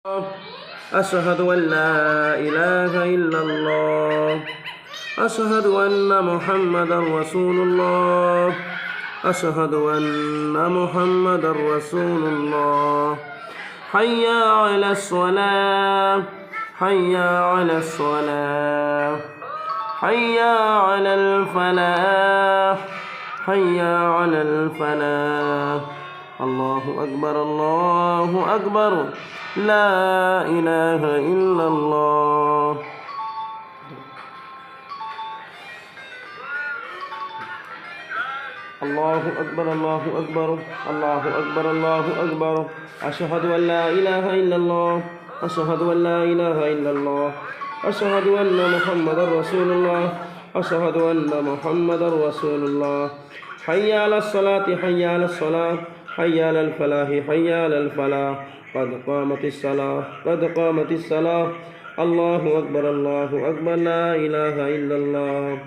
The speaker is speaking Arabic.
أشهد أن لا إله إلا الله أشهد أن محمدا رسول الله أشهد أن محمدا رسول الله حي على الصلاة حي على الصلاة حي على الفلاح حي على الفلاح الله أكبر الله أكبر لا إله إلا الله الله أكبر الله أكبر الله أكبر الله أكبر أشهد أن لا إله إلا الله أشهد أن لا إله إلا الله أشهد أن محمدا رسول الله أشهد أن محمدا رسول الله حي على الصلاة حي على الصلاة حي على الفلاح حي على الفلاح قد قامت الصلاة قد قامت الصلاة الله أكبر لا إله إلا الله